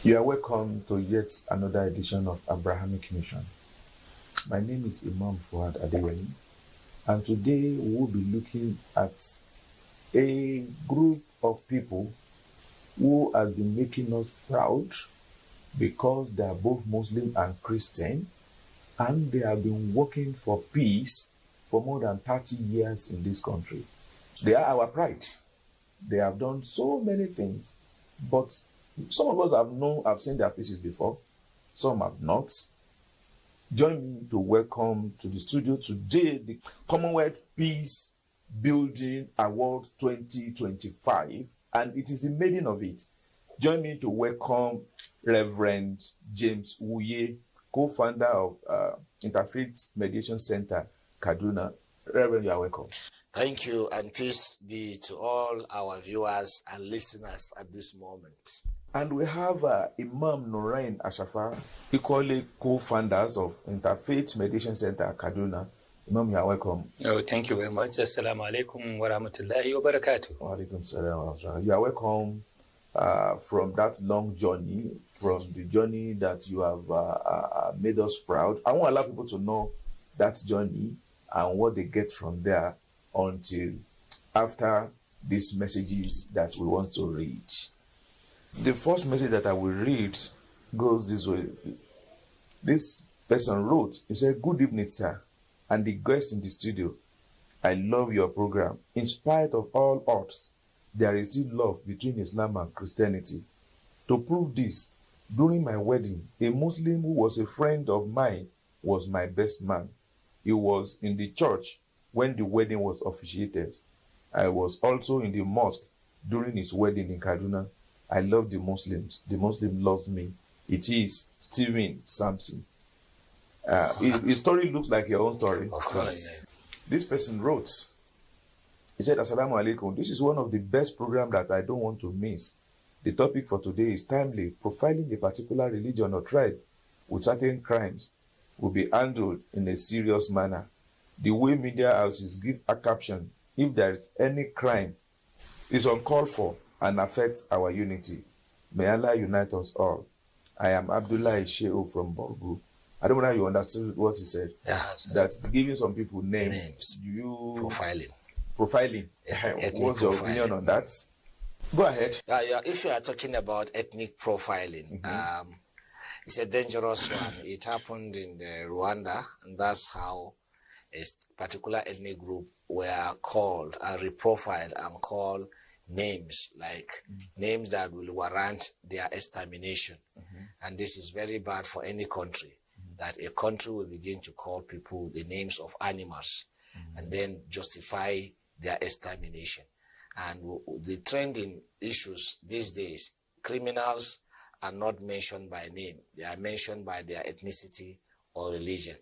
You are welcome to yet another edition of Abrahamic Mission. My name is Imam Fuad Adewale, and today we will be looking at a group of people who have been making us proud because they are both Muslim and Christian, and they have been working for peace for more than 30 years in this country. They are our pride. They have done so many things, but some of us have seen their faces before, some have not. Join me to welcome to the studio today the Commonwealth Peace Building Award 2025, and it is the maiden of it. Join me to welcome Reverend James Wuye, co-founder of Interfaith Mediation Center, Kaduna. Reverend, you are welcome. Thank you, and peace be to all our viewers and listeners at this moment. And we have Imam Norain Ashafa, equally co-founders of Interfaith Mediation Center, Kaduna. Imam, you are welcome. Oh, thank you very much. Assalamu alaikum wa rahmatullahi wa barakatuh. Wa alaikum salam wa rahmatullahi. You are welcome from that long journey, from the journey that you have made us proud. I want to allow people to know that journey and what they get from there until after these messages that we want to read. The first message that I will read goes this way. This person wrote, he said, "Good evening, sir, and the guests in the studio. I love your program. In spite of all odds, there is still love between Islam and Christianity. To prove this, during my wedding, a Muslim who was a friend of mine was my best man. He was in the church when the wedding was officiated. I was also in the mosque during his wedding in Kaduna. I love the Muslims. The Muslim loves me. It is Stephen Sampson." His story looks like your own story. Of course. This person wrote, he said, "Assalamu alaikum. This is one of the best programs that I don't want to miss. The topic for today is timely. Profiling a particular religion or tribe with certain crimes will be handled in a serious manner. The way media houses give a caption, if there is any crime, is uncalled for and affects our unity. May Allah unite us all. I am Abdullah Shehu from Borgu." I don't know how you understood what he said. Yeah, that's giving some people names. Do you profiling? Yeah, what's your opinion on that? Go ahead. Yeah, if you are talking about ethnic profiling, it's a dangerous one. It happened in Rwanda, and that's how a particular ethnic group were called and reprofiled and called names, like names that will warrant their extermination. And this is very bad for any country, that a country will begin to call people the names of animals and then justify their extermination. And the trending issues these days, criminals are not mentioned by name. They are mentioned by their ethnicity or religion.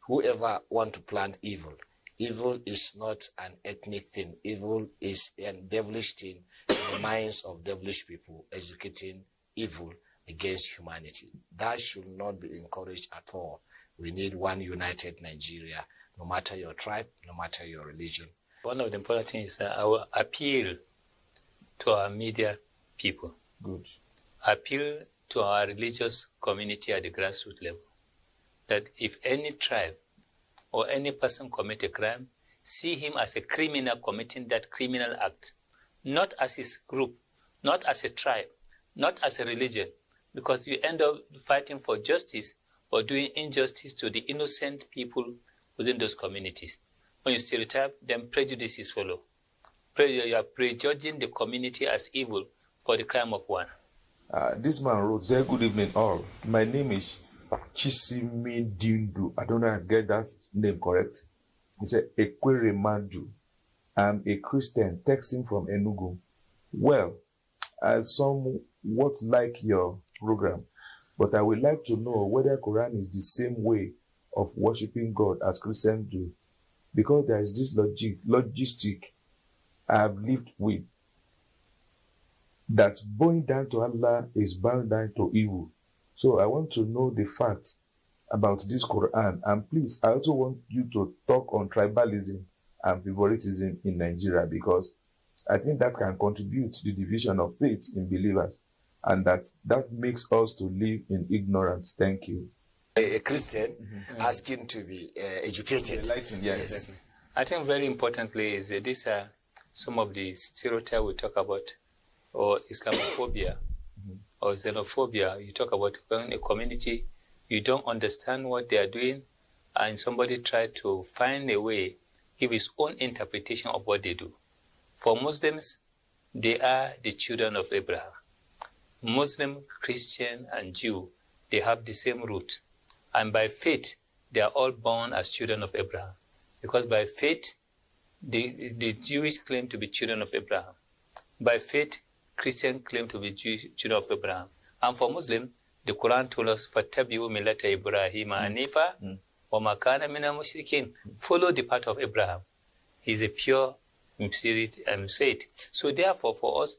Whoever want to plant evil, evil is not an ethnic thing. Evil is a devilish thing in the minds of devilish people executing evil against humanity. That should not be encouraged at all. We need one united Nigeria, no matter your tribe, no matter your religion. One of the important things is our appeal to our media people. Good. Appeal to our religious community at the grassroots level. That if any tribe or any person commit a crime, see him as a criminal committing that criminal act, not as his group, not as a tribe, not as a religion, because you end up fighting for justice or doing injustice to the innocent people within those communities. When you stereotype, then prejudices follow. You are prejudging the community as evil for the crime of one. This man wrote, "Say good evening all. My name is Chisimi Dindu." I don't know if I get that name correct. He said, "Ekwere Madu. I'm a Christian texting from Enugu. Well, I somewhat like your program, but I would like to know whether Quran is the same way of worshiping God as Christians do, because there is this logistic I have lived with, that bowing down to Allah is bowing down to evil. So I want to know the facts about this Quran. And please, I also want you to talk on tribalism and favoritism in Nigeria, because I think that can contribute to the division of faith in believers. and that makes us to live in ignorance. Thank you. A Christian asking to be educated. Enlightened, yes. Exactly. I think very importantly is that these are some of the stereotypes we talk about, or Islamophobia or xenophobia. You talk about when a community, you don't understand what they are doing, and somebody try to find a way, give his own interpretation of what they do. For Muslims, they are the children of Abraham. Muslim, Christian, and Jew, they have the same root. And by faith, they are all born as children of Abraham. Because by faith, the Jewish claim to be children of Abraham. By faith, Christian claim to be children of Abraham. And for Muslim, the Quran told us, فَاتَّبِعُوا مِلَّةَ إِبْرَاهِيمَ حَنِيفًا وَمَا كَانَ مِنَ الْمُشْرِكِينَ. Follow the path of Abraham. He is a pure in spirit and faith. So therefore, for us,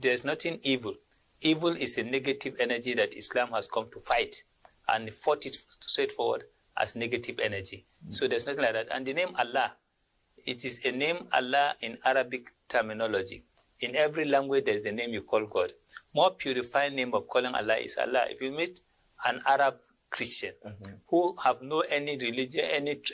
there's nothing evil. Evil is a negative energy that Islam has come to fight, and fought it straightforward as negative energy. So there's nothing like that. And the name Allah, it is a name Allah in Arabic terminology. In every language, there's a name you call God. More purified name of calling Allah is Allah. If you meet an Arab Christian who have no any religion,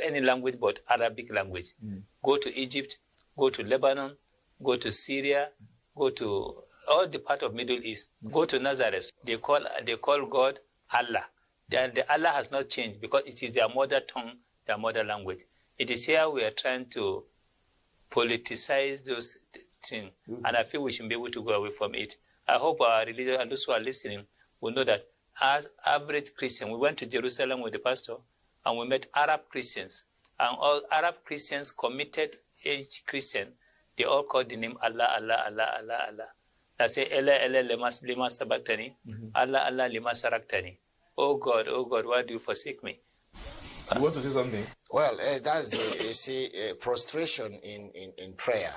any language but Arabic language, go to Egypt, go to Lebanon, go to Syria, go to all the part of Middle East, go to Nazareth. They call God Allah. The Allah has not changed because it is their mother tongue, their mother language. It is here we are trying to politicize those things, and I feel we should be able to go away from it. I hope our religion and those who are listening will know that as average Christian, we went to Jerusalem with the pastor and we met Arab Christians, and all Arab Christians committed each Christian, they all called the name Allah, Allah, Allah, Allah, Allah. They say, Allah, Allah, lima sabaktani, Allah, Allah, lima saraktani. Oh God, why do you forsake me? You want to say something? Well, that's prostration in prayer.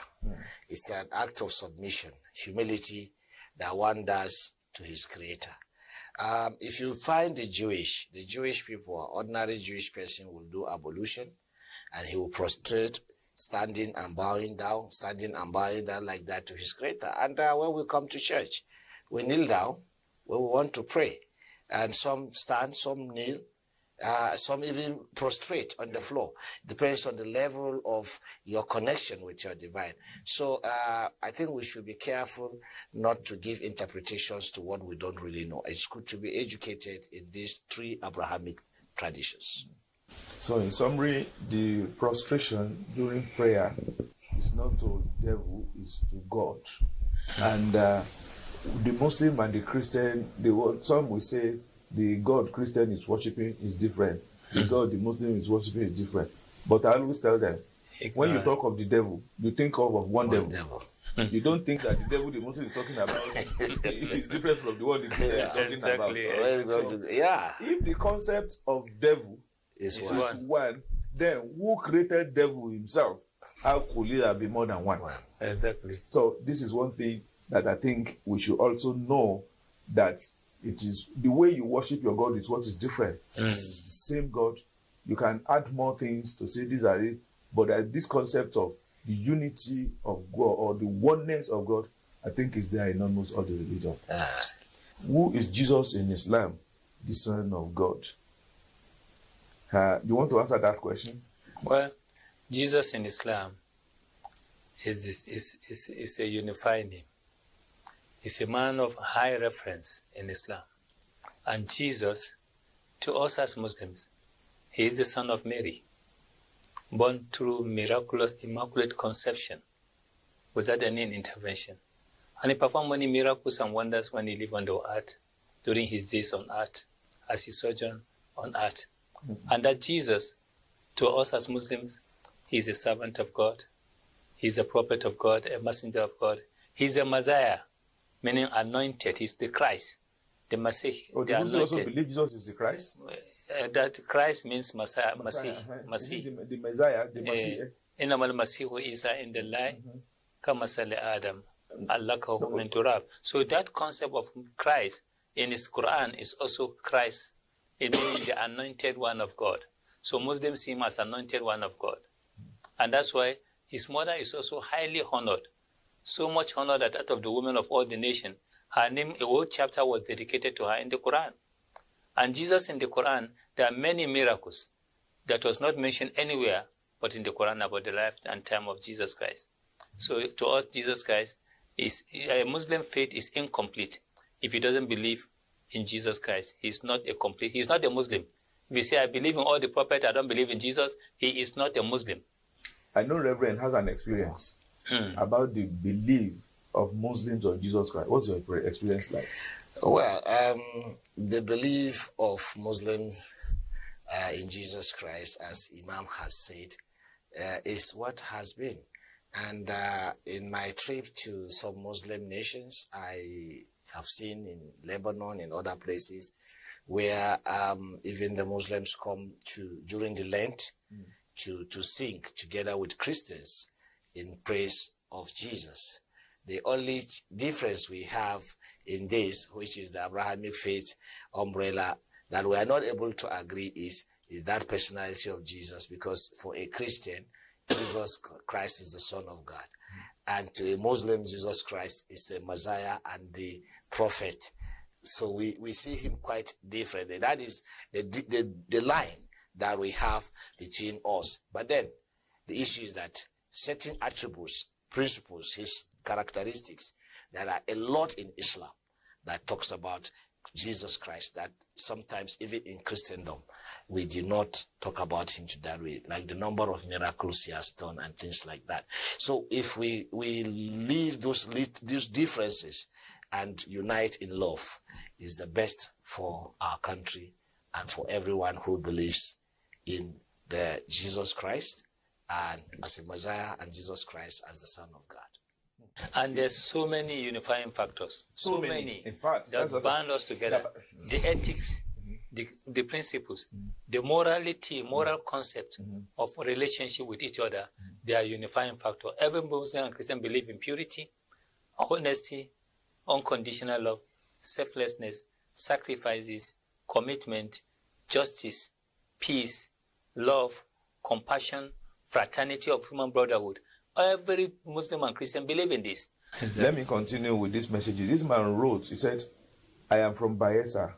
It's an act of submission, humility that one does to his creator. If you find the Jewish people, ordinary Jewish person will do ablution, and he will prostrate, standing and bowing down like that to his creator. And when we come to church, we kneel down when we want to pray. And some stand, some kneel, some even prostrate on the floor. Depends on the level of your connection with your divine. So I think we should be careful not to give interpretations to what we don't really know. It's good to be educated in these three Abrahamic traditions. So in summary, the prostration during prayer is not to the devil, it's to God. And the Muslim and the Christian, some will say the God Christian is worshiping is different. The God the Muslim is worshiping is different. But I always tell them, when you talk of the devil, you think of one devil. You don't think that the devil the Muslim is talking about is different from the one the Christian is talking about. So, if the concept of devil is one, then who created devil himself? How could it be more than one? Exactly. So this is one thing that I think we should also know, that it is the way you worship your God is what is different. It's the same God. You can add more things to say these are it, but this concept of the unity of God or the oneness of God, I think is there in almost all the religion. Who is Jesus in Islam? The Son of God. You want to answer that question? Well, Jesus in Islam is a unified name. He's a man of high reference in Islam. And Jesus, to us as Muslims, he is the son of Mary, born through miraculous, immaculate conception, without any intervention. And he performed many miracles and wonders when he lived on the earth, during his days on earth, as he sojourned on earth. And that Jesus, to us as Muslims, he is a servant of God. He is a prophet of God, a messenger of God. He is a Messiah, meaning anointed. He's the Christ, the Messiah. Oh, the Muslims also believe Jesus is the Christ? That Christ means Messiah. The Messiah, the Messiah. Innamal Masihu Isa in the lie, kama sali Adam, allakahu min turab. So that concept of Christ in his Quran is also Christ, meaning the anointed one of God. So Muslims see him as anointed one of God. And that's why his mother is also highly honored. So much honor that out of the women of all the nation, Her name, a whole chapter was dedicated to her in the Quran. And Jesus in the Quran, there are many miracles that was not mentioned anywhere but in the Quran about the life and time of Jesus Christ. So to us, Jesus Christ is a Muslim faith is incomplete if he doesn't believe in Jesus Christ. He's not a Muslim. If you say, I believe in all the prophets, I don't believe in Jesus, he is not a Muslim. I know Reverend has an experience about the belief of Muslims on Jesus Christ. What's your experience like? Well, the belief of Muslims in Jesus Christ, as Imam has said, is what has been. And in my trip to some Muslim nations, I have seen in Lebanon and other places where even the Muslims come to during the Lent to sing together with Christians in praise of Jesus. The only difference we have in this, which is the Abrahamic faith umbrella, that we are not able to agree is that personality of Jesus, because for a Christian, Jesus Christ is the Son of God. And to a Muslim, Jesus Christ is the Messiah and the prophet. So we see him quite differently. That is the line that we have between us. But then the issue is that certain attributes, principles, his characteristics, there are a lot in Islam that talks about Jesus Christ that sometimes even in Christendom we do not talk about him to that way, like the number of miracles he has done and things like that. So if we leave those differences and unite in love, is the best for our country and for everyone who believes in the Jesus Christ and as a Messiah and Jesus Christ as the Son of God. And there's so many unifying factors, so many in fact, that bind us together. The ethics, the principles, the moral concept of relationship with each other, they are unifying factor. Every Muslim and Christian believe in purity, honesty, unconditional love, selflessness, sacrifices, commitment, justice, peace, love, compassion, fraternity of human brotherhood. Every Muslim and Christian believe in this. Let me continue with this message. This man wrote, he said, I am from Bayelsa.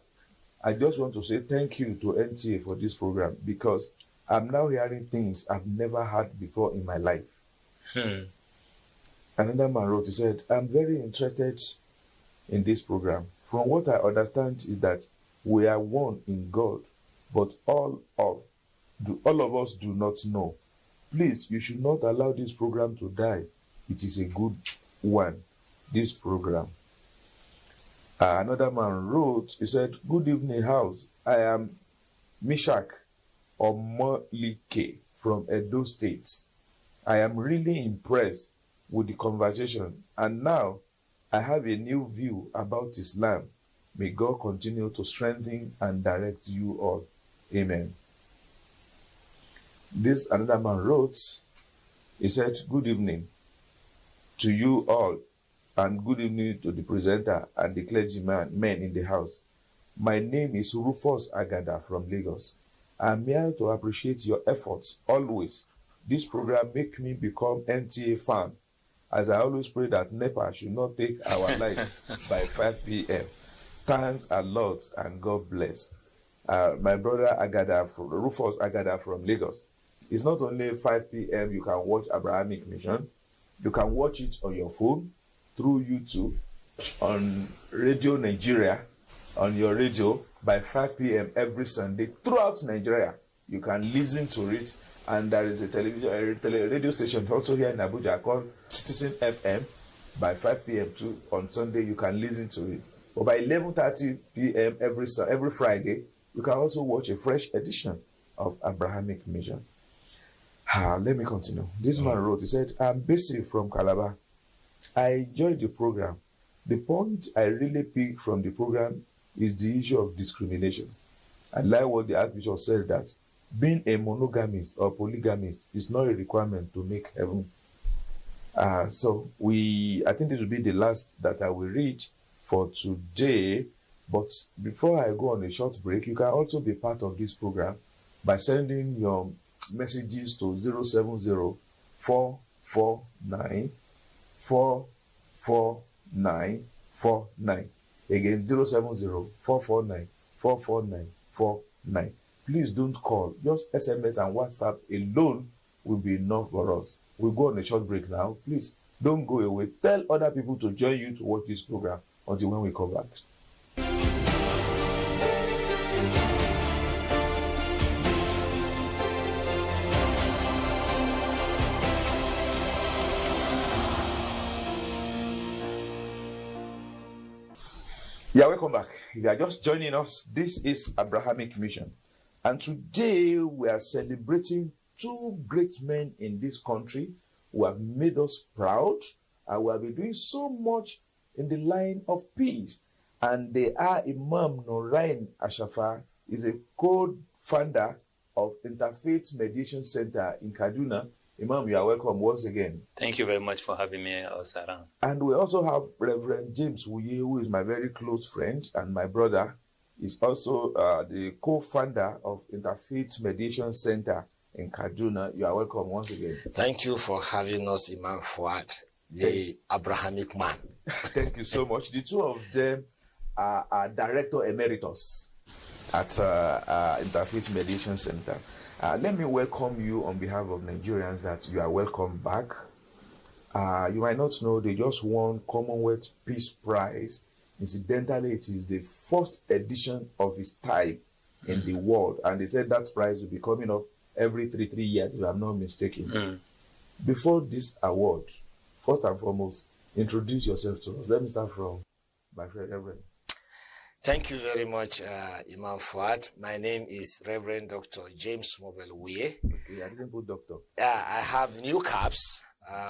I just want to say thank you to NTA for this program because I'm now hearing things I've never heard before in my life. Another man wrote, he said, I'm very interested in this program. From what I understand is that we are one in God, but all of us do not know. Please, you should not allow this program to die. It is a good one, this program. Another man wrote, he said, good evening, house. I am Mishak Omolike from Edo State. I am really impressed with the conversation, and now I have a new view about Islam. May God continue to strengthen and direct you all. Amen. This another man wrote, he said, good evening to you all, and good evening to the presenter and the clergyman, men in the house. My name is Rufus Agada from Lagos. I'm here to appreciate your efforts always. This program make me become NTA fan, as I always pray that NEPA should not take our light by 5 p.m. Thanks a lot and God bless. My brother Rufus Agada from Lagos. It's not only 5 p.m. you can watch Abrahamic Mission. You can watch it on your phone, through YouTube, on Radio Nigeria, on your radio by 5 p.m. every Sunday throughout Nigeria. You can listen to it, and there is a radio station also here in Abuja called Citizen FM by 5 p.m. too. On Sunday you can listen to it. But by 11:30 p.m. every Friday, you can also watch a fresh edition of Abrahamic Mission. Let me continue. This man wrote, he said, I'm busy from Calabar. I enjoyed the program. The point I really picked from the program is the issue of discrimination. I like what the Archbishop said, that being a monogamist or polygamist is not a requirement to make heaven. I think this will be the last that I will read for today. But before I go on a short break, you can also be part of this program by sending your messages to 070-449-449-449. 49. Again, 070-449-44949. Please don't call. Just SMS and WhatsApp alone will be enough for us. We'll go on a short break now. Please don't go away. Tell other people to join you to watch this program until when we come back. Yeah, welcome back. If you are just joining us, this is Abrahamic Mission. And today we are celebrating two great men in this country who have made us proud and who have been doing so much in the line of peace. And they are Imam Nurain Ashafa, is a co-founder of Interfaith Mediation Center in Kaduna. Imam, you are welcome once again. Thank you very much for having me also around. And we also have Reverend James Wuye, who is my very close friend and my brother. He's also the co-founder of Interfaith Mediation Center in Kaduna. You are welcome once again. Thank you for having us, Imam Fuad, the Abrahamic man. Thank you so much. The two of them are Director Emeritus at Interfaith Mediation Center. Let me welcome you on behalf of Nigerians that you are welcome back. You might not know they just won Commonwealth Peace Prize. Incidentally, it is the first edition of its type in the world. And they said that prize will be coming up every three years, if I'm not mistaken. Before this award, first and foremost, introduce yourself to us. Let me start from my friend Reverend. Thank you very much, Imam Fuad. My name is Reverend Dr. James Mobile Wuye. Okay, I didn't put doctor. I have new caps,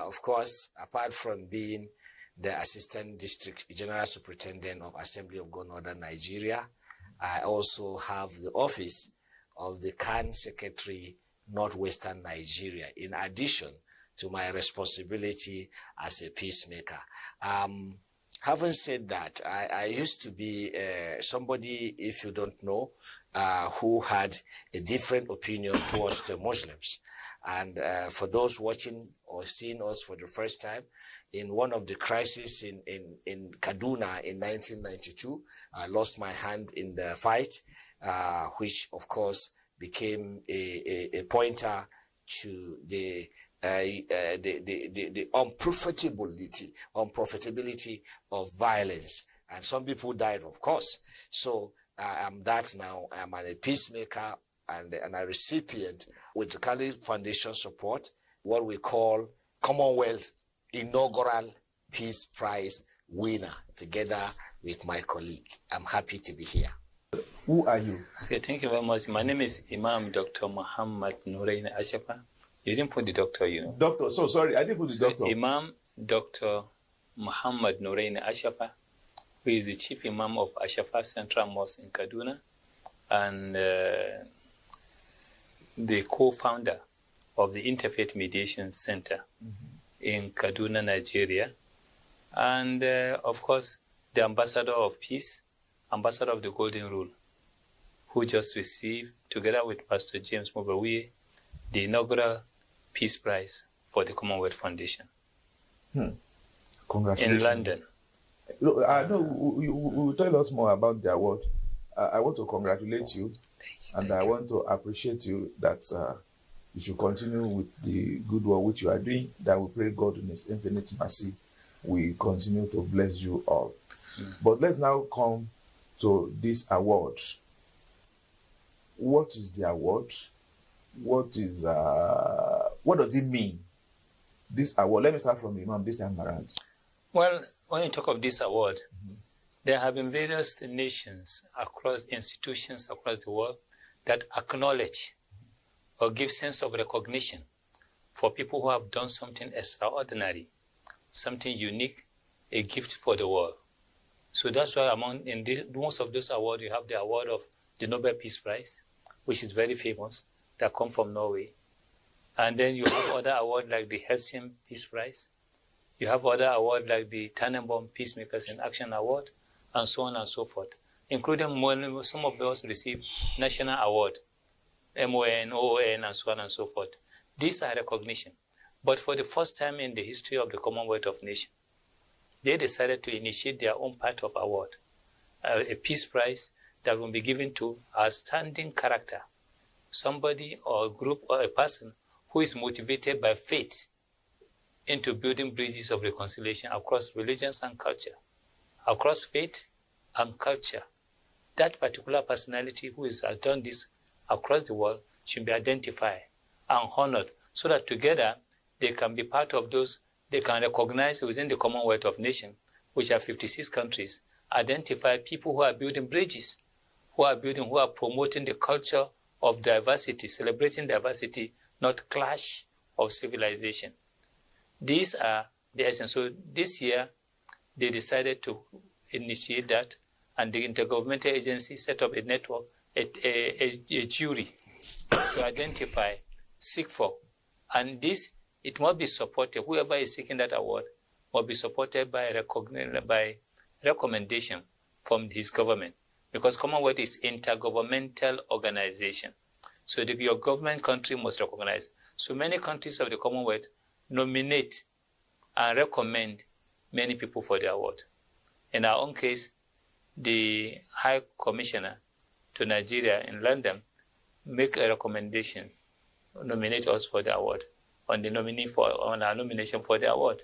of course, apart from being the Assistant District General Superintendent of Assembly of God Northern Nigeria. I also have the office of the CAN Secretary, Northwestern Nigeria, in addition to my responsibility as a peacemaker. Having said that, I used to be somebody, if you don't know, who had a different opinion towards the Muslims. And for those watching or seeing us for the first time, in one of the crises in Kaduna in 1992, I lost my hand in the fight, which of course became a pointer to the unprofitability of violence. And some people died, of course. So I'm that now. I'm a peacemaker and a recipient with the Kali Foundation support, what we call Commonwealth Inaugural Peace Prize winner, together with my colleague. I'm happy to be here. Who are you? Okay, thank you very much. My name is Imam Dr. Muhammad Nurain Ashafa. You didn't put the doctor, you know. Doctor, so sorry, I didn't put the doctor. Imam Dr. Muhammad Nurain Ashafa, who is the chief imam of Ashafa Central Mosque in Kaduna, and the co-founder of the Interfaith Mediation Center in Kaduna, Nigeria, and of course, the ambassador of peace, ambassador of the Golden Rule, who just received, together with Pastor James Mobawiye, the inaugural Peace Prize for the Commonwealth Foundation. Congratulations. In London. Look, no, you will tell us more about the award. I want to congratulate you, I want to appreciate you that you should continue with the good work which you are doing. That we pray God in His infinite mercy will continue to bless you all. But let's now come to this award. What is the award? What does it mean? This award. Let me start from Imam this time around. Well, when you talk of this award, there have been various nations across institutions across the world that acknowledge or give sense of recognition for people who have done something extraordinary, something unique, a gift for the world. So that's why most of those awards, you have the award of the Nobel Peace Prize, which is very famous, that come from Norway. And then you have other awards like the Helsinki Peace Prize. You have other awards like the Tannenbaum Peacemakers in Action Award, and so on and so forth, including some of those receive national award, MON, OON, and so on and so forth. These are recognition. But for the first time in the history of the Commonwealth of Nations, they decided to initiate their own part of award, a peace prize that will be given to outstanding character, somebody or a group or a person who is motivated by faith into building bridges of reconciliation across religions and culture, across faith and culture. That particular personality who has done this across the world should be identified and honored so that together they can be part of those, they can recognize within the Commonwealth of Nations, which are 56 countries, identify people who are building bridges, who are promoting the culture of diversity, celebrating diversity, not clash of civilization. These are the essence. So this year, they decided to initiate that, and the intergovernmental agency set up a network, a jury to identify, seek for. And this, it must be supported. Whoever is seeking that award must be supported by recommendation from his government, because Commonwealth is intergovernmental organization. So your government country must recognize. So many countries of the Commonwealth nominate and recommend many people for the award. In our own case, the High Commissioner to Nigeria in London make a recommendation, nominate us for the award, on our nomination for the award.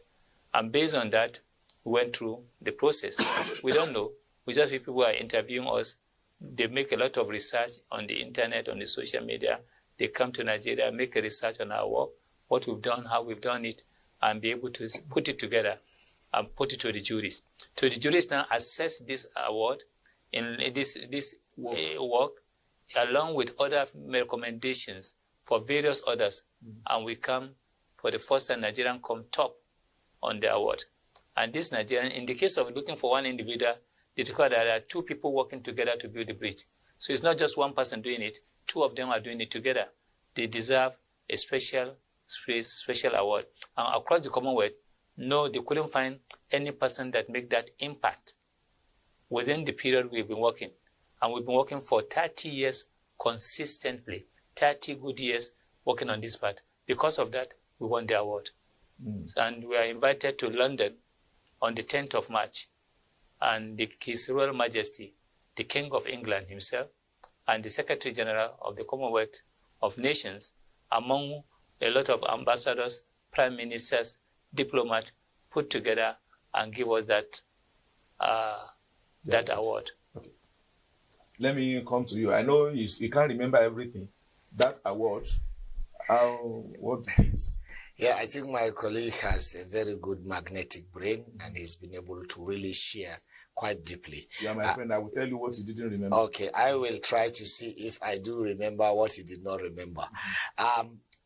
And based on that, we went through the process. We don't know. We just people who are interviewing us. They make a lot of research on the internet, on the social media. They come to Nigeria, make a research on our work, what we've done, how we've done it, and be able to put it together and put it to the juries. So the juries now assess this award in this work along with other recommendations for various others. And we come, for the first time, Nigerian come top on the award. And this Nigerian, in the case of looking for one individual, they require that there are two people working together to build the bridge. So it's not just one person doing it, two of them are doing it together. They deserve a special award. And across the Commonwealth, no, they couldn't find any person that make that impact within the period we've been working. And we've been working for 30 years consistently, 30 good years working on this part. Because of that, we won the award. And we are invited to London on the 10th of March. And His Royal Majesty, the King of England himself, and the Secretary General of the Commonwealth of Nations, among a lot of ambassadors, prime ministers, diplomats, put together and give us that award. Okay. Let me come to you. I know you can't remember everything. That award, what it is? Yeah, I think my colleague has a very good magnetic brain, and he's been able to really share quite deeply. Yeah, my friend, I will tell you what he didn't remember. Okay, I will try to see if I do remember what he did not remember.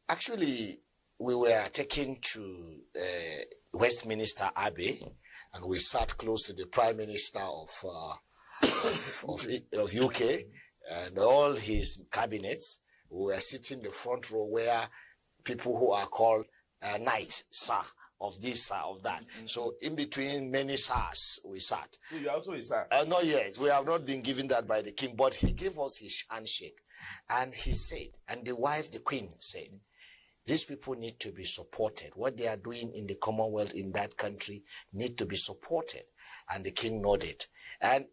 Actually, we were taken to Westminster Abbey, and we sat close to the Prime Minister of UK and all his cabinets. We were sitting in the front row where people who are called knights, sir, of this, sir, of that. So in between many sirs, we sat. So you're also a sir? Not yet. We have not been given that by the king, but he gave us his handshake. And he said, and the wife, the queen, said, these people need to be supported. What they are doing in the Commonwealth in that country need to be supported. And the king nodded. And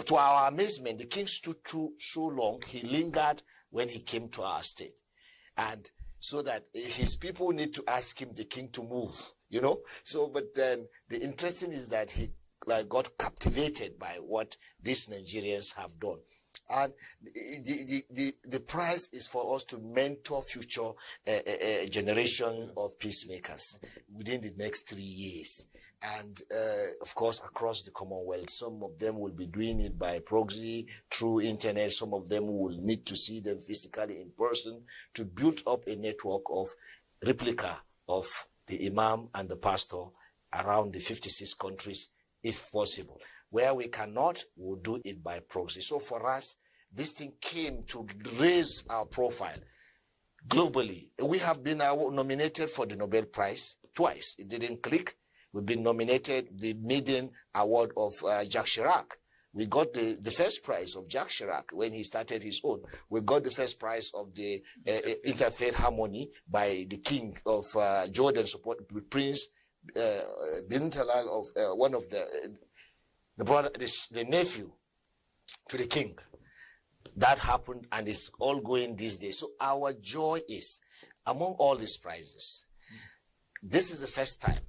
to our amazement, the king stood so long, he lingered when he came to our state. And so that his people need to ask him, the king, to move, you know. So, but then the interesting is that he got captivated by what these Nigerians have done. And the prize is for us to mentor future generation of peacemakers within the next 3 years. And of course, across the Commonwealth, some of them will be doing it by proxy, through internet. Some of them will need to see them physically in person to build up a network of replica of the imam and the pastor around the 56 countries, if possible. Where we cannot, we'll do it by proxy. So for us, this thing came to raise our profile globally. We have been nominated for the Nobel Prize twice. It didn't click. We've been nominated the maiden award of Jacques Chirac. We got the first prize of Jacques Chirac when he started his own. We got the first prize of the Interfaith Harmony by the King of Jordan, Prince bin Talal of one of the brother, the nephew to the king. That happened, and it's all going these days. So our joy is, among all these prizes, this is the first time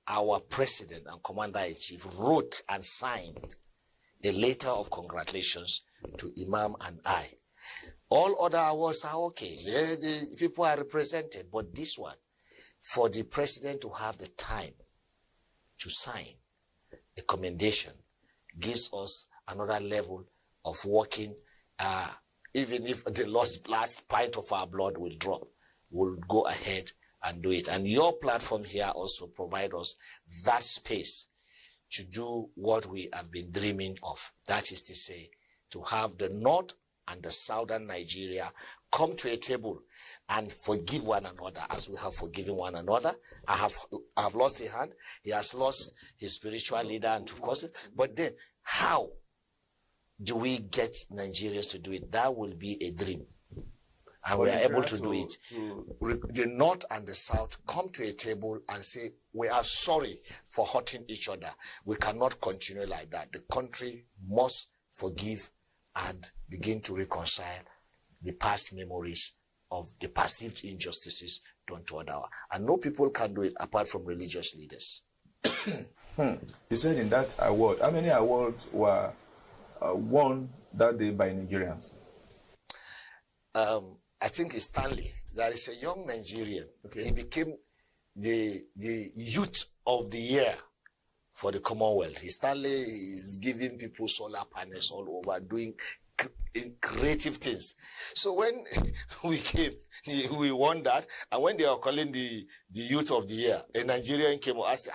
our president and commander-in-chief wrote and signed a letter of congratulations to Imam and I. All other awards are okay. The people are represented, but this one, for the president to have the time to sign a commendation, gives us another level of working. Even if the last pint of our blood will drop, we'll go ahead and do it. And your platform here also provides us that space to do what we have been dreaming of. That is to say, to have the North and the Southern Nigeria come to a table and forgive one another as we have forgiven one another. I have lost a hand. He has lost his spiritual leader and of course, but then how do we get Nigerians to do it? That will be a dream. And we are able to do it. The North and the South come to a table and say, we are sorry for hurting each other. We cannot continue like that. The country must forgive and begin to reconcile the past memories of the perceived injustices done to other. And no people can do it apart from religious leaders. You said in that award, how many awards were won that day by Nigerians? I think it's Stanley. There is a young Nigerian. Okay. He became the youth of the year for the Commonwealth. Stanley is giving people solar panels all over, doing creative things. So when we came, we won that. And when they were calling the youth of the year, a Nigerian came and asked,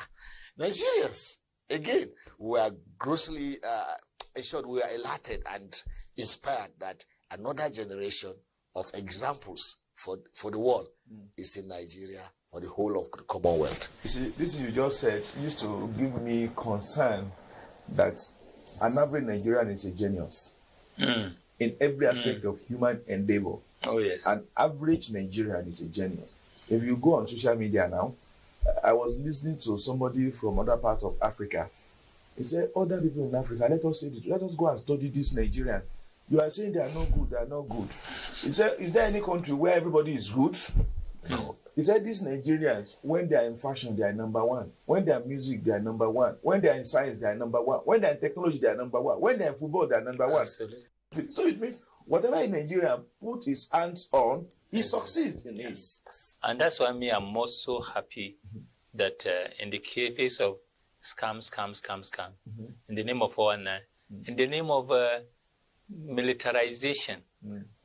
Nigerians, again, we are grossly assured, we are elated and inspired that another generation of examples for the world is in Nigeria, for the whole of the Commonwealth. You see, this you just said used to give me concern that an average Nigerian is a genius in every aspect of human endeavor. Oh, yes. An average Nigerian is a genius. If you go on social media now, I was listening to somebody from other parts of Africa. He said, other people in Africa, let us go and study this Nigerian. You are saying they are not good, they are not good. He said, is there any country where everybody is good? No. He said, these Nigerians, when they are in fashion, they are number one. When they are in music, they are number one. When they are in science, they are number one. When they are in technology, they are number one. When they are in football, they are number one. Absolutely. So it means whatever a Nigerian put his hands on, he succeeds in it. And that's why I'm most so happy that in the case of scam, in the name of 419, in the name of militarization,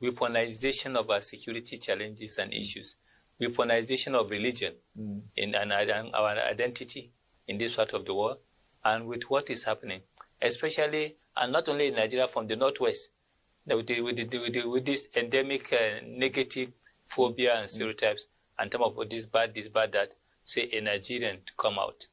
weaponization of our security challenges and issues, weaponization of religion in our identity in this part of the world, and with what is happening, especially, and not only in Nigeria, from the Northwest, with this endemic negative phobia and stereotypes, and some of this bad, that, say a Nigerian to come out.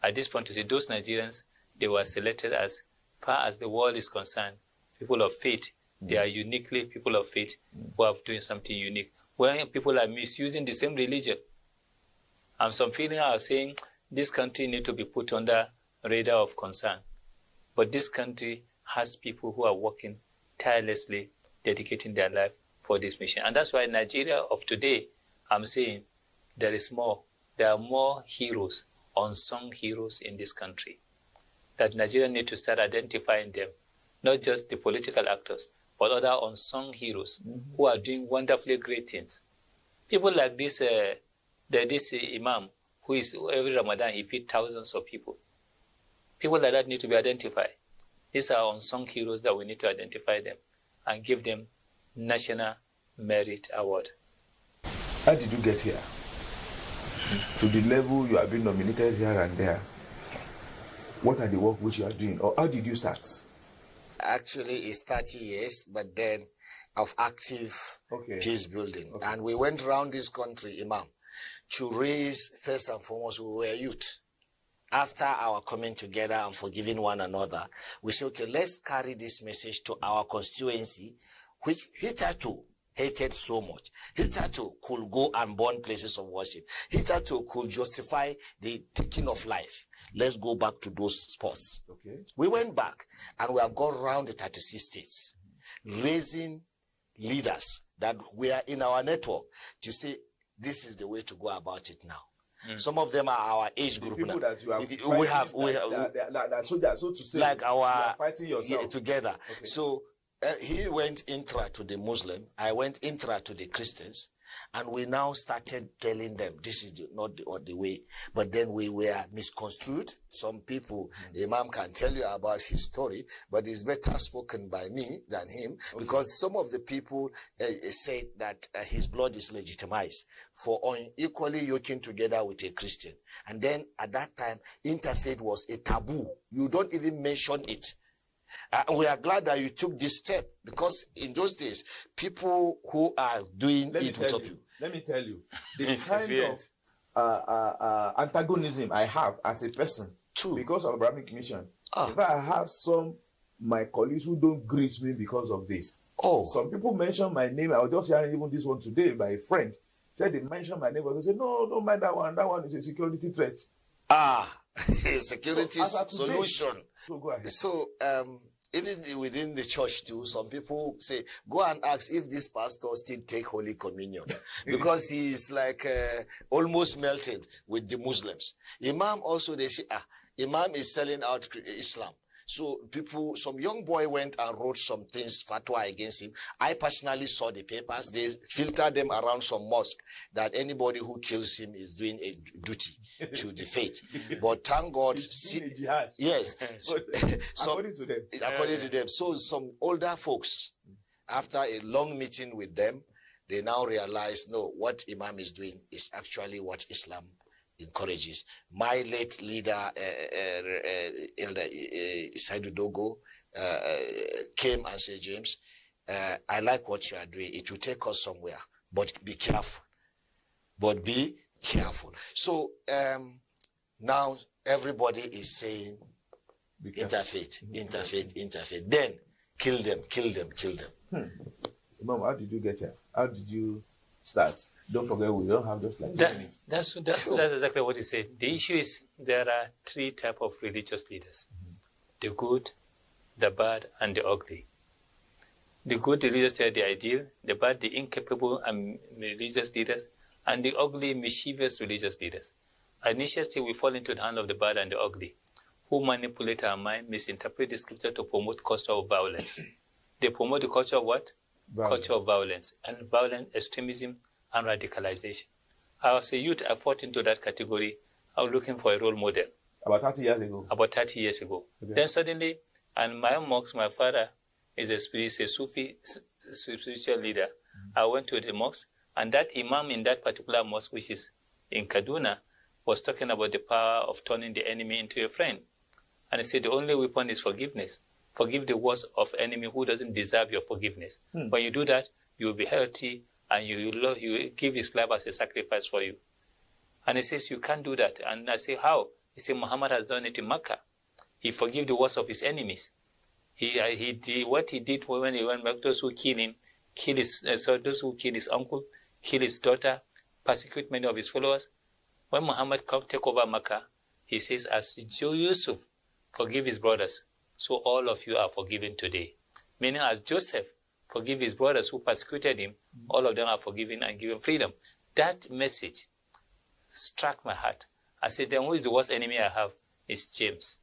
At this point, to say those Nigerians, they were selected as far as the world is concerned, people of faith. They are uniquely people of faith who are doing something unique. When people are misusing the same religion, and some feeling are saying this country needs to be put under radar of concern. But this country has people who are working tirelessly, dedicating their life for this mission. And that's why Nigeria of today, I'm saying there is more. There are more heroes, unsung heroes in this country, that Nigeria need to start identifying them, not just the political actors, but other unsung heroes who are doing wonderfully great things. People like this, this Imam, who is every Ramadan, he feeds thousands of people. People like that need to be identified. These are unsung heroes that we need to identify them and give them National Merit Award. How did you get here? To the level you have been nominated here and there. What are the work which you are doing? Or how did you start? Actually, it's 30 years, but then of active peace building. Okay. And we went around this country, Imam, to raise, first and foremost, we were youth. After our coming together and forgiving one another, we said, okay, let's carry this message to our constituency, which hitherto hated so much. Hitherto could go and burn places of worship. Hitherto could justify the taking of life. Let's go back to those spots. Okay. We went back and we have gone around the 36 states, raising leaders that were in our network to say, this is the way to go about it now. Some of them are our age group now. That you have soldiers, so to say, like our fighting yourself together. Okay. So he went intra to the Muslim, I went intra to the Christians, and we now started telling them this is not the way. But then we were misconstrued. Some people, the Imam can tell you about his story, but it's better spoken by me than him, because some of the people said that his blood is legitimized for unequally yoking together with a Christian. And then at that time, interfaith was a taboo. You don't even mention it. We are glad that you took this step, because in those days, people who are doing let me tell you, the kind of antagonism I have as a person, because of Abrahamic mission. If I have my colleagues who don't greet me because of this. Some people mention my name. I was just hearing even this one today by a friend. Said they mentioned my name, but they said, no, don't mind that one. That one is a security threat. Security solution. So go ahead. So, even within the church too, some people say, go and ask if this pastor still take Holy Communion, because he is like almost melted with the Muslims. Imam also, they say, Imam is selling out Islam. So some young boy went and wrote some things, fatwa against him. I personally saw the papers. They filtered them around some mosque that anybody who kills him is doing a duty to the faith. But thank God, yes. According to them. According to them. So some older folks, after a long meeting with them, they now realize, no, what Imam is doing is actually what Islam encourages. My late leader, Elder Isaidu Dogo, came and said, James, I like what you are doing. It will take us somewhere, but be careful. So now everybody is saying interfaith. Then kill them. Mom, how did you get here? How did you start? Don't forget, we don't have just like that's exactly what he said. The issue is there are three types of religious leaders: the good, the bad, and the ugly. The good religious are the ideal, the bad, the incapable and religious leaders, and the ugly, mischievous religious leaders. Initially, we fall into the hand of the bad and the ugly, who manipulate our mind, misinterpret the scripture to promote culture of violence. They promote the culture of what? Culture of violence, and violent extremism and radicalization. I was a youth, I fought into that category. I was looking for a role model. About 30 years ago? Okay. Then suddenly, and my mosque, my father is a Sufi spiritual leader. I went to the mosque, and that imam in that particular mosque, which is in Kaduna, was talking about the power of turning the enemy into a friend. And he said the only weapon is forgiveness. Forgive the worst of enemy who doesn't deserve your forgiveness. When you do that, you will be healthy, and you will give his life as a sacrifice for you. And he says, you can't do that. And I say, how? He said, Muhammad has done it in Makkah. He forgave the worst of his enemies. He did what he did when he went back. Those who kill him, those who kill his uncle, kill his daughter, persecute many of his followers. When Muhammad take over Makkah, he says, as Yusuf forgive his brothers, so all of you are forgiven today. Meaning, as Joseph forgive his brothers who persecuted him, all of them are forgiven and given freedom. That message struck my heart. I said, then who is the worst enemy I have? It's James.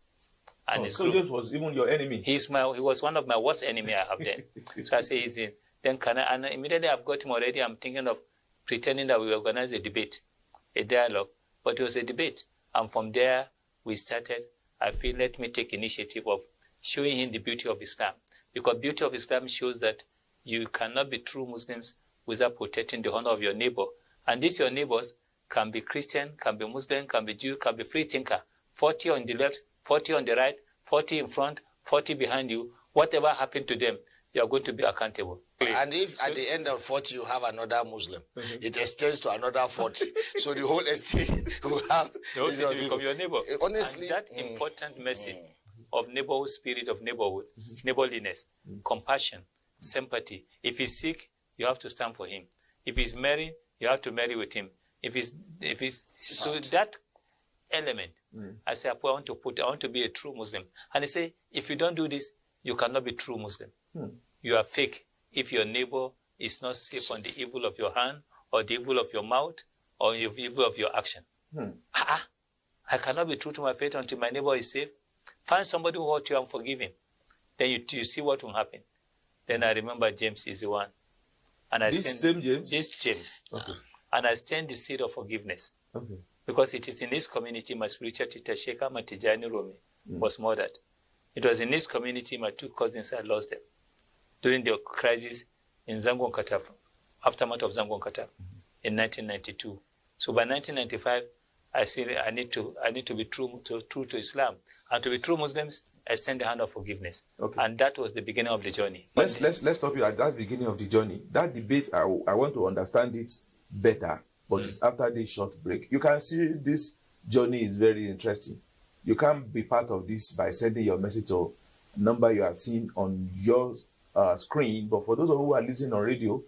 And so James was even your enemy? He was one of my worst enemy I have then. So I say, he's in. Then and immediately I've got him already. I'm thinking of pretending that we organize a debate, a dialogue. But it was a debate. And from there, we started. I feel, let me take initiative of showing him the beauty of Islam. Because beauty of Islam shows that you cannot be true Muslims without protecting the honor of your neighbor. And these your neighbors can be Christian, can be Muslim, can be Jew, can be free thinker. 40 on the left, 40 on the right, 40 in front, 40 behind you. Whatever happened to them, you are going to be accountable. And if at the end of 40 you have another Muslim, it extends to another 40. So the whole estate will have... The whole city will become your neighbor. Honestly... And that important message of neighborhood spirit, of neighborhood, neighborliness, compassion, sympathy. If he's sick, you have to stand for him. If he's married, you have to marry with him. If he's so that element, I say, I want to be a true Muslim. And he say, if you don't do this, you cannot be true Muslim. You are fake if your neighbor is not safe on the evil of your hand, or the evil of your mouth, or the evil of your action. I cannot be true to my faith until my neighbor is safe. Find somebody who hurt you and forgive him. Then you see what will happen. Then I remember James is the one. And same James? This James. Okay. And I stand the seed of forgiveness. Okay. Because it is in this community my spiritual teacher, Sheikh Ahmad Tijani Rumi, was murdered. It was in this community my two cousins had lost them during the crisis in Zangon Kataf, aftermath of Zangon Kataf in 1992. So by 1995, I said I need to be true to Islam, and to be true Muslims, I extend the hand of forgiveness. Okay. And that was the beginning of the journey. Let's stop you at that beginning of the journey. That debate, I want to understand it better, but it's after this short break. You can see this journey is very interesting. You can be part of this by sending your message to a number you are seeing on your screen. But for those of you who are listening on radio,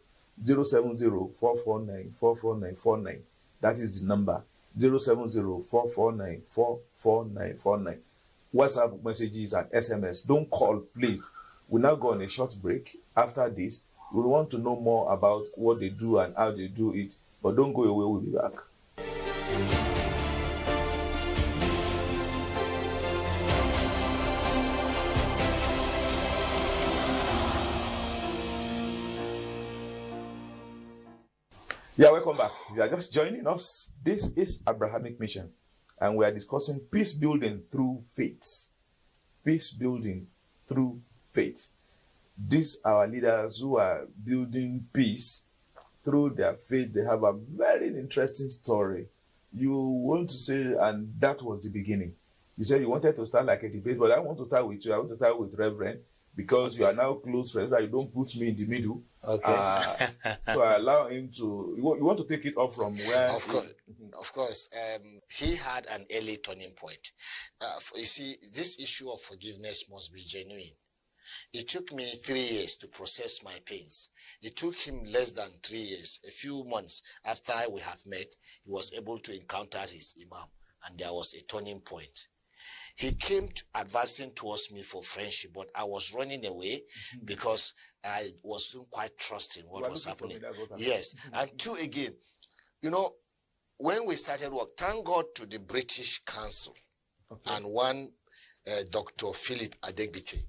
070-449-44949. That is the number. 070-449-44949. WhatsApp messages and SMS. Don't call, please. We'll now go on a short break. After this, we want to know more about what they do and how they do it. But don't go away, we'll be back. Yeah, welcome back. If you are just joining us, this is Abrahamic Mission, and we are discussing peace building through faith. Peace building through faith. These are our leaders who are building peace through their faith. They have a very interesting story. You want to say, and that was the beginning. You said you wanted to start like a debate, but I want to start with you. I want to start with Reverend, because you are now close friends, that you don't put me in the middle. Okay. So I allow him to. You want to take it off from where? Of course. He had an early turning point. You see, this issue of forgiveness must be genuine. It took me 3 years to process my pains. It took him less than 3 years. A few months after we have met, he was able to encounter his imam, and there was a turning point. He came advancing towards me for friendship, but I was running away because I wasn't quite trusting what was happening. Yes. And two, again, when we started work, thank God to the British Council and one Dr. Philip Adegbite.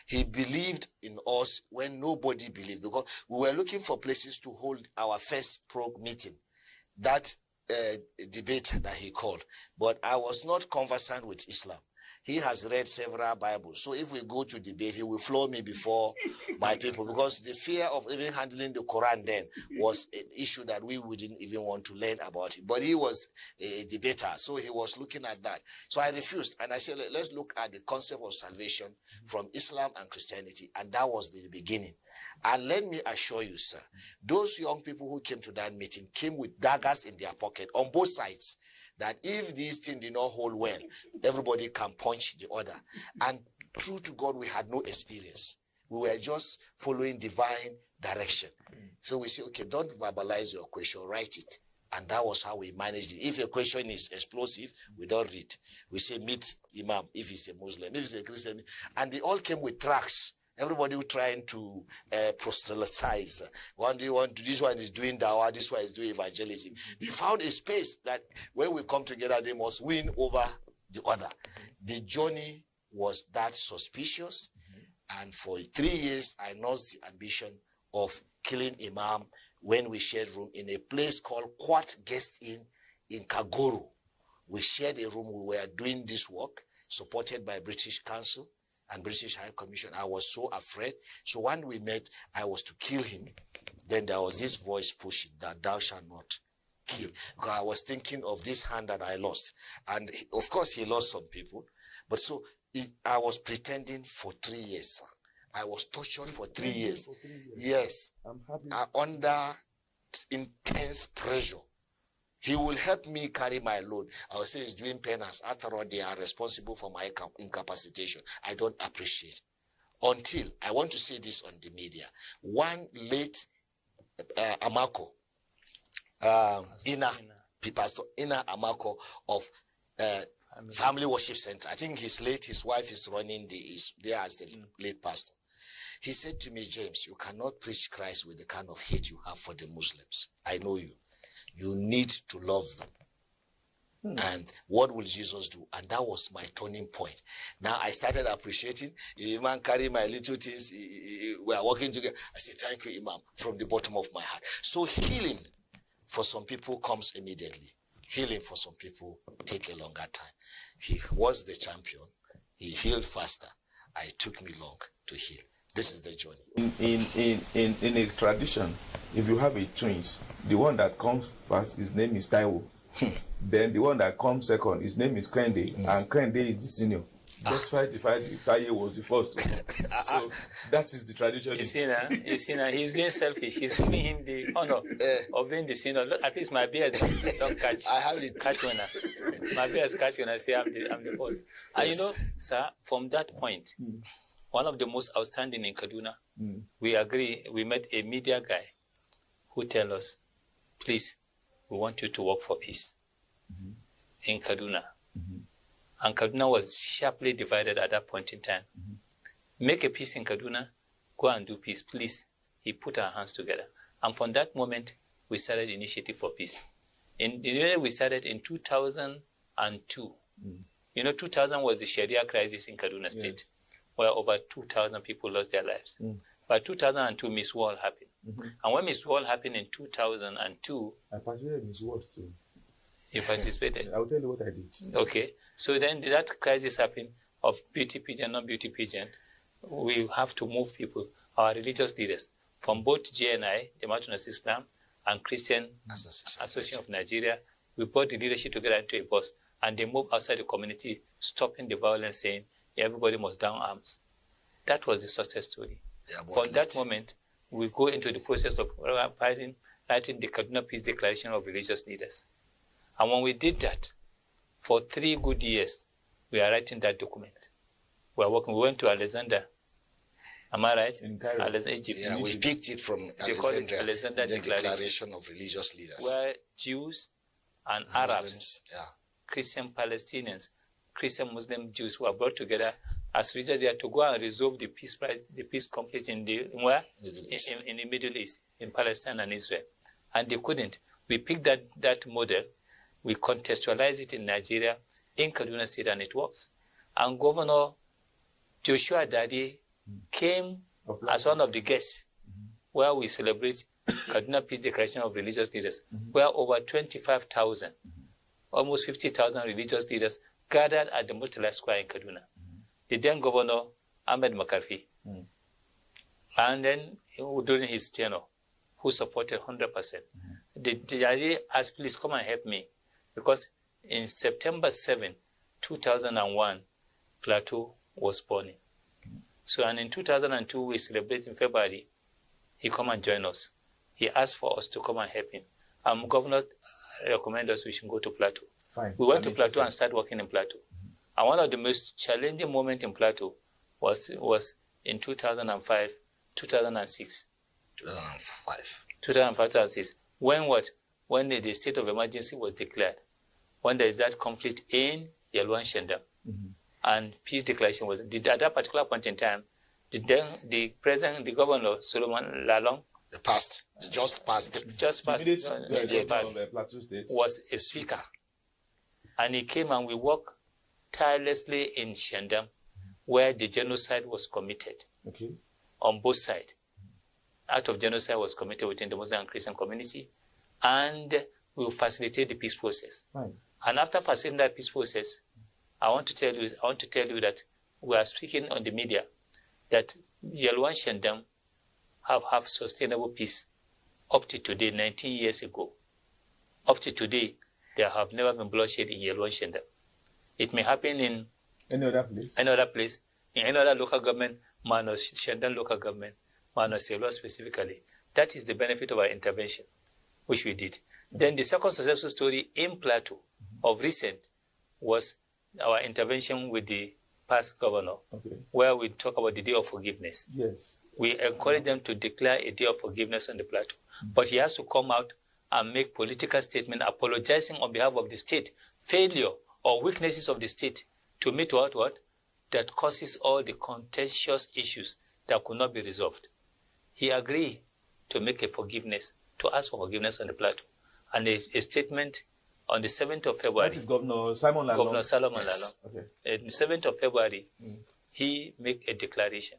He believed in us when nobody believed, because we were looking for places to hold our first prog meeting. That debate that he called, but I was not conversant with Islam. He has read several Bibles, so if we go to debate, he will floor me before my people, because the fear of even handling the Quran then was an issue that we wouldn't even want to learn about it. But he was a debater, so he was looking at that. So I refused, and I said, let's look at the concept of salvation from Islam and Christianity, and that was the beginning. And let me assure you, sir, those young people who came to that meeting came with daggers in their pocket on both sides, that if these things did not hold well, everybody can punch the other. And true to God, we had no experience. We were just following divine direction. So we say, okay, don't verbalize your question, write it. And that was how we managed it. If a question is explosive, we don't read. We say, meet Imam, if he's a Muslim, if he's a Christian. And they all came with tracts. Everybody was trying to proselytize. This one is doing dawah, this one is doing evangelism. They found a space that when we come together, they must win over the other. The journey was that suspicious. And for 3 years, I nursed the ambition of killing Imam when we shared room in a place called Quat Guest Inn in Kagoro. We shared a room. We were doing this work, supported by British Council and British High Commission. I was so afraid. So when we met, I was to kill him. Then there was this voice pushing that thou shalt not kill. Because I was thinking of this hand that I lost. And of course, he lost some people. But so I was pretending for 3 years, sir. I was tortured for 3 years. Yes. I'm happy. Under intense pressure. He will help me carry my load. I will say he's doing penance. After all, they are responsible for my incapacitation. I don't appreciate. Until, I want to say this on the media, one late Amako, Pastor Ina Amako of Family Worship Center. I think he's late. His wife is running is there as the late pastor. He said to me, James, you cannot preach Christ with the kind of hate you have for the Muslims. I know you. You need to love them. And what will Jesus do? And that was my turning point. Now I started appreciating. Imam carry my little things. We are working together. I say, thank you, Imam, from the bottom of my heart. So healing for some people comes immediately. Healing for some people take a longer time. He was the champion. He healed faster. It took me long to heal. This is the journey. In a tradition, if you have a twins, the one that comes first, his name is Taiwo. Then the one that comes second, his name is Krende, and Krende is the senior. Despite the fact that Taye was the first. So that is the tradition. You see now, he's being selfish. He's giving him the honor of being the senior. Look, at least my beard don't catch. I have it. Catch when my beard catch when I say I'm the boss. And you know, sir, from that point, one of the most outstanding in Kaduna, we agree. We met a media guy who tell us, please, we want you to work for peace in Kaduna. And Kaduna was sharply divided at that point in time. Make a peace in Kaduna, go and do peace, please. He put our hands together. And from that moment, we started Initiative for Peace. We started in 2002. You know, 2000 was the Sharia crisis in Kaduna State, where over 2,000 people lost their lives. By 2002, Miss Wall happened. And when Miss Wall happened in 2002... I participated in Miss Wall too. You participated? I will tell you what I did. Okay. So then that crisis happened of beauty pageant, non-beauty pageant. We have to move people, our religious leaders, from both JNI, Jamaatul Nasrat Islam, and Christian Association of Nigeria. We brought the leadership together into a bus, and they moved outside the community, stopping the violence, saying everybody must down arms. That was the success story. From that moment, we go into the process of writing the Kaduna Peace Declaration of Religious Leaders. And when we did that, for 3 good years, we are writing that document. We are working. We went to Alexander. Am I right? In Cairo. Egypt. Yeah, we picked it from Alexander, the Declaration of Religious Leaders. Where Jews and Arabs, Christian Palestinians, Christian Muslim Jews were brought together as religious leaders to go and resolve the peace conflict in the Middle East, in Palestine and Israel. And they couldn't. We picked that model. We contextualize it in Nigeria, in Kaduna State, and it works. And Governor Joshua Dadi came as one of the guests where we celebrate Kaduna Peace Declaration of Religious Leaders, where over 25,000, almost 50,000 religious leaders gathered at the Murtala Square in Kaduna. The then Governor, Ahmed Makarfi, and then during his tenure, who supported 100%. The Dadi asked, please come and help me. Because in September 7, 2001, Plateau was born. So, and in 2002, we celebrate in February, he come and join us. He asked for us to come and help him. Governor recommended us we should go to Plateau. Fine. We went to Plateau and started working in Plateau. And one of the most challenging moments in Plateau was in 2005, 2006. 2006. When the state of emergency was declared, when there is that conflict in Yelwan Shendam, and peace declaration was, at that particular point in time, the president, the governor, Solomon Lalong, just passed, was a speaker. And he came and we worked tirelessly in Shendam, where the genocide was committed on both sides. Act of genocide was committed within the Muslim and Christian community, and we will facilitate the peace process. Right. And after facilitating that peace process, I want to tell you that we are speaking on the media that Yelwan Shendam have sustainable peace up to today, 19 years ago. Up to today, there have never been bloodshed in Yelwan Shendam. It may happen in any other place, in any other local government, minus Shendam local government, minus Yelwan specifically. That is the benefit of our intervention, which we did. Then the second successful story in Plateau of recent was our intervention with the past governor, where we talk about the day of forgiveness. Yes. We encourage them to declare a day of forgiveness on the plateau. But he has to come out and make political statement apologizing on behalf of the state, failure or weaknesses of the state to meet what? That causes all the contentious issues that could not be resolved. He agreed to make a forgiveness, to ask for forgiveness on the plateau. And a statement on the 7th of February. That is Governor Simon Lalong. Governor Solomon Lalong. Okay. The 7th of February, he made a declaration.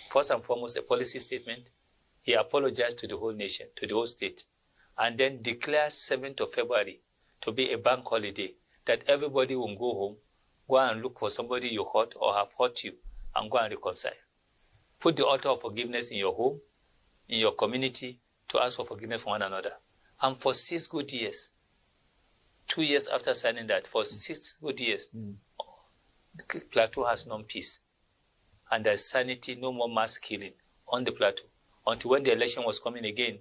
First and foremost, a policy statement. He apologized to the whole nation, to the whole state, and then declared 7th of February to be a bank holiday, that everybody will go home, go and look for somebody you hurt or have hurt you, and go and reconcile. Put the altar of forgiveness in your home, in your community, to ask for forgiveness from one another. And for 6 good years, 2 years after signing that, for 6 good years, the plateau has known peace. And there's sanity, no more mass killing on the plateau. Until when the election was coming again,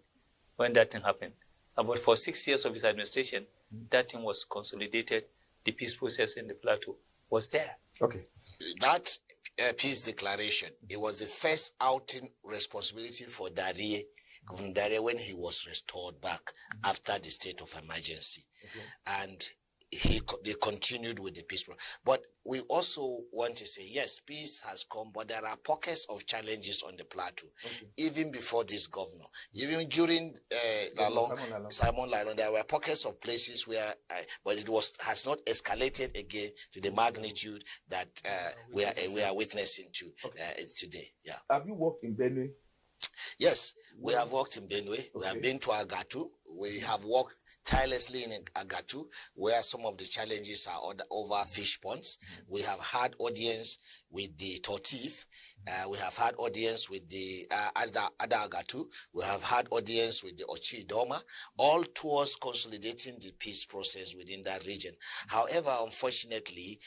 when that thing happened. But for 6 years of his administration, that thing was consolidated. The peace process in the plateau was there. Okay. That peace declaration, it was the first outing responsibility for Dare, Governor Dare, when he was restored back after the state of emergency. And they continued with the peace process. But we also want to say, yes, peace has come, but there are pockets of challenges on the plateau. Even before this governor, even during Simon Lalong, there were pockets of places where, but it has not escalated again to the magnitude that we are witnessing to today. Yeah. Have you worked in Benue? Yes, we have worked in Benue. We have been to Agatu. We have worked tirelessly in Agatu, where some of the challenges are over fish ponds. We have had audience with the Tortif. We have had audience with the Agatu. We have had audience with the Ochi Doma, all towards consolidating the peace process within that region. However, unfortunately,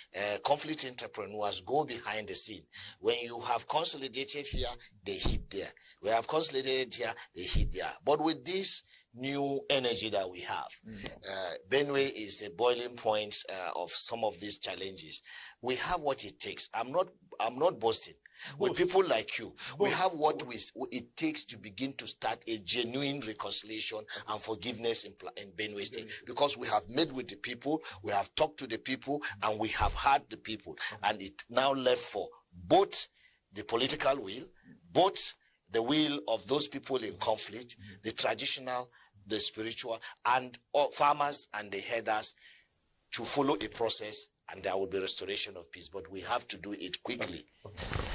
conflict entrepreneurs go behind the scene. When you have consolidated here, they hit there. We have consolidated here, they hit there. But with this new energy that we have, Benue is a boiling point of some of these challenges. We have what it takes. I'm not boasting. With people like you, we have what it takes to begin to start a genuine reconciliation and forgiveness in Benue State, because we have met with the people, we have talked to the people, and we have heard the people. And it now left for both the political will, both the will of those people in conflict, the traditional, the spiritual, and all farmers and the herders to follow a process, and there will be restoration of peace. But we have to do it quickly.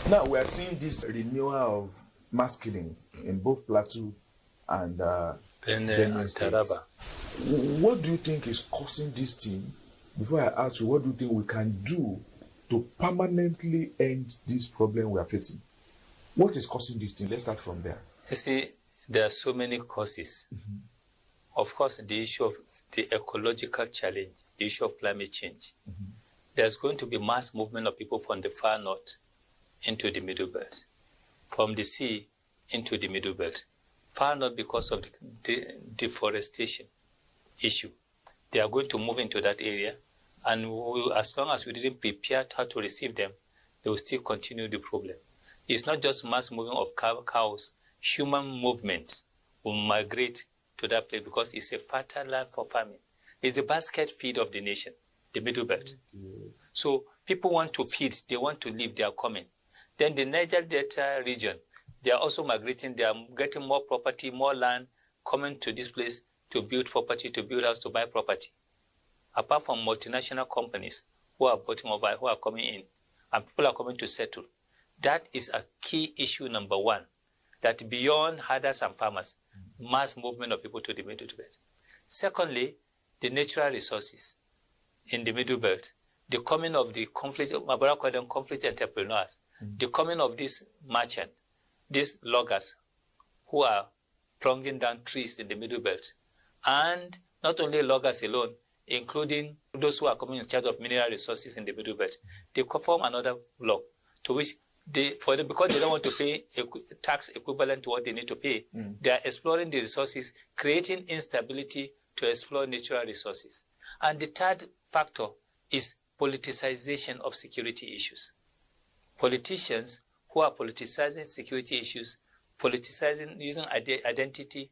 Now we are seeing this renewal of mass killings in both Plateau and Benue and Taraba. What do you think is causing this thing? Before I ask you, what do you think we can do to permanently end this problem we are facing? What is causing this thing? Let's start from there. You see, there are so many causes. Of course, the issue of the ecological challenge, the issue of climate change. There's going to be mass movement of people from the far north into the middle belt, from the sea into the middle belt. Far north because of the deforestation issue. They are going to move into that area, and as long as we didn't prepare how to receive them, they will still continue the problem. It's not just mass moving of cows. Human movement will migrate to that place because it's a fertile land for farming. It's the basket feed of the nation, the middle belt. So people want to feed, they want to live, they are coming. Then the Niger Delta region, they are also migrating, they are getting more property, more land, coming to this place to build property, to build house, to buy property. Apart from multinational companies who are bottom over, who are coming in, and people are coming to settle. That is a key issue number one, that beyond herders and farmers, mass movement of people to the middle belt. Secondly, the natural resources in the middle belt, the coming of the conflict, Mabara call them conflict entrepreneurs, the coming of these merchants, these loggers who are plunging down trees in the middle belt, and not only loggers alone, including those who are coming in charge of mineral resources in the middle belt. They form another block to which because they don't want to pay a tax equivalent to what they need to pay, they are exploring the resources, creating instability to explore natural resources. And the third factor is politicization of security issues. Politicians who are politicizing security issues, politicizing using identity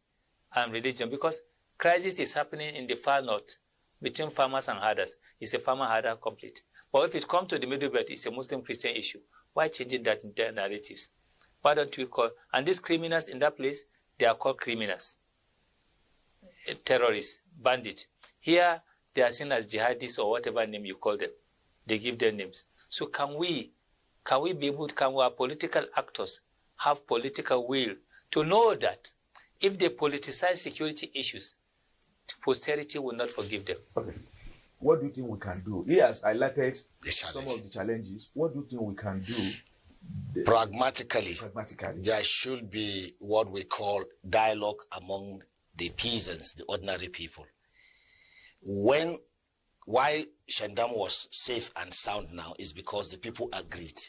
and religion, because crisis is happening in the far north between farmers and herders. It's a farmer-herder conflict. But if it comes to the Middle Belt, it's a Muslim-Christian issue. Why changing that in their narratives? Why don't we call, and these criminals in that place, they are called criminals, terrorists, bandits. Here, they are seen as jihadis or whatever name you call them. They give them names. So can we be able to, can our political actors have political will to know that if they politicize security issues, posterity will not forgive them? Okay. What do you think we can do? He has highlighted some of the challenges. What do you think we can do? Pragmatically, there should be what we call dialogue among the peasants, the ordinary people. Why Shandam was safe and sound now is because the people agreed.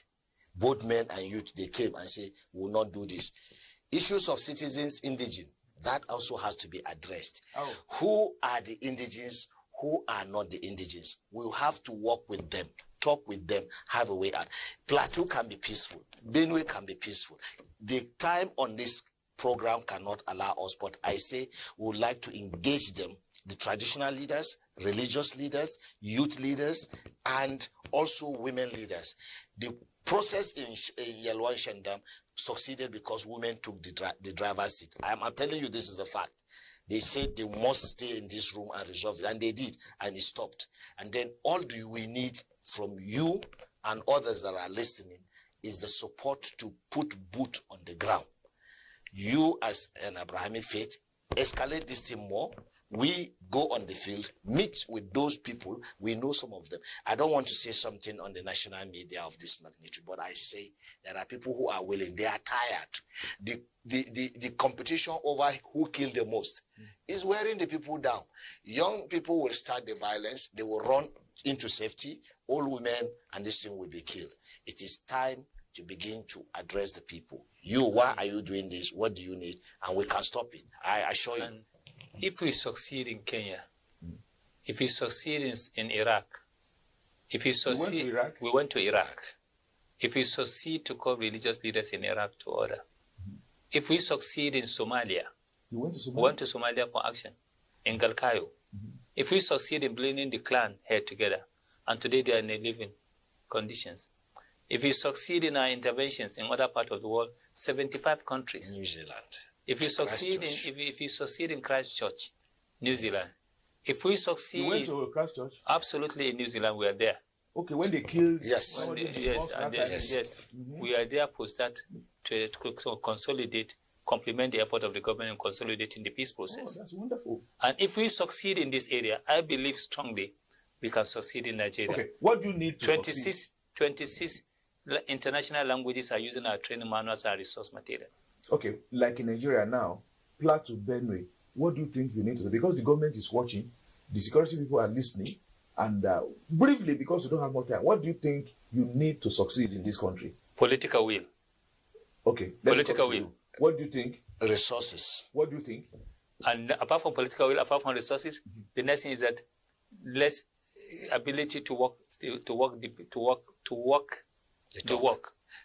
Both men and youth, they came and said, we will not do this. Issues of citizens indigent, that also has to be addressed. Oh. Who are the indigents? Who are not the indigents? We'll have to work with them, talk with them, have a way out. Plateau can be peaceful. Benue can be peaceful. The time on this program cannot allow us, but I say we would like to engage them, the traditional leaders, religious leaders, youth leaders, and also women leaders. The process in Yelwan Shandam succeeded because women took the driver's seat. I'm telling you, this is the fact. They said they must stay in this room and resolve it, and they did, and it stopped. And then all we need from you and others that are listening is the support to put boot on the ground. You as an Abrahamic faith, escalate this thing more. We go on the field, meet with those people. We know some of them. I don't want to say something on the national media of this magnitude, but I say there are people who are willing. They are tired. The competition over who killed the most is wearing the people down. Young people will start the violence. They will run into safety. Old women and this thing will be killed. It is time to begin to address the people. Why are you doing this? What do you need? And we can stop it. I assure you. And if we succeed in Kenya, if we succeed in Iraq, if we succeed, we went to Iraq. If we succeed to call religious leaders in Iraq to order, if we succeed in Somalia, we went to Somalia for action, in Galkayo. If we succeed in bringing the clan here together, and today they are in living conditions. If we succeed in our interventions in other parts of the world, 75 countries. New Zealand. If we succeed if we succeed in Christchurch, New Zealand. If we succeed, you went to Christchurch? Absolutely, in New Zealand we are there. Okay, when they killed, yes, we are there post that to consolidate, complement the effort of the government in consolidating the peace process. Oh, that's wonderful. And if we succeed in this area, I believe strongly we can succeed in Nigeria. Okay, what do you need to 26 international languages are using our training manuals and resource material. Okay, like in Nigeria now, Plateau, Benue, what do you think you need to do? Because the government is watching, the security people are listening, and briefly, because we don't have more time, what do you think you need to succeed in this country? Political will. Okay. Political will. What do you think? Resources. What do you think? And apart from political will, apart from resources, the next thing is that less ability to walk the talk.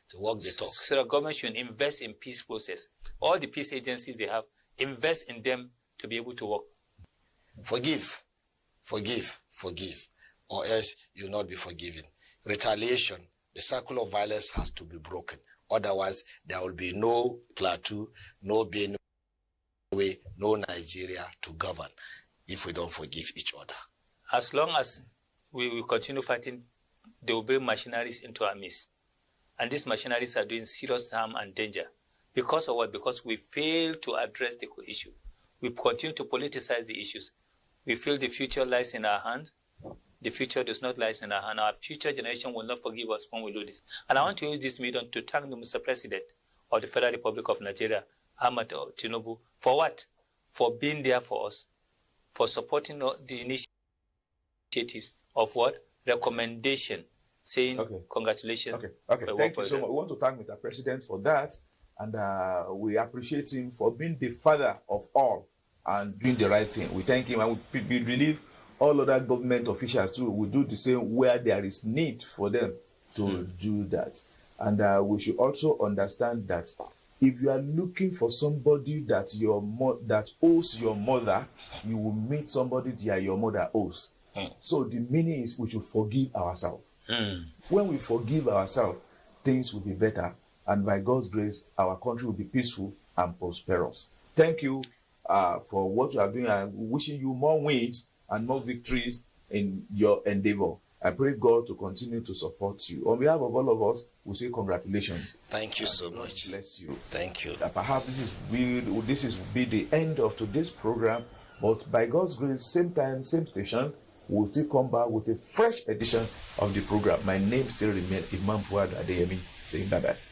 So the government should invest in peace process. All the peace agencies they have, invest in them to be able to work. Forgive, or else you'll not be forgiven. Retaliation, the circle of violence has to be broken. Otherwise, there will be no Plateau, no Benue, no Nigeria to govern if we don't forgive each other. As long as we will continue fighting, they will bring machineries into our midst. And these machineries are doing serious harm and danger. Because of what? Because we fail to address the issue. We continue to politicize the issues. We feel the future lies in our hands. The future does not lie in our hands. Our future generation will not forgive us when we do this. And I want to use this medium to thank the Mr. President of the Federal Republic of Nigeria, Ahmed Tinubu, for what? For being there for us, for supporting the initiatives of what? Recommendation, saying congratulations. Okay. Thank you so much. We want to thank Mr. President for that, and we appreciate him for being the father of all and doing the right thing. We thank him, and we believe all other government officials too will do the same where there is need for them to do that. And we should also understand that if you are looking for somebody that that owes your mother, you will meet somebody that your mother owes. So the meaning is we should forgive ourselves. When we forgive ourselves, things will be better, and by God's grace, our country will be peaceful and prosperous. Thank you for what you are doing, and wishing you more wins and more victories in your endeavor. I pray God to continue to support you. On behalf of all of us, we say congratulations. Thank you so much. Bless you. Thank you. Perhaps this is be the end of today's program, but by God's grace, same time, same station, we'll still come back with a fresh edition of the program. My name still remains Imam Fuad Adeyemi, saying bye-bye.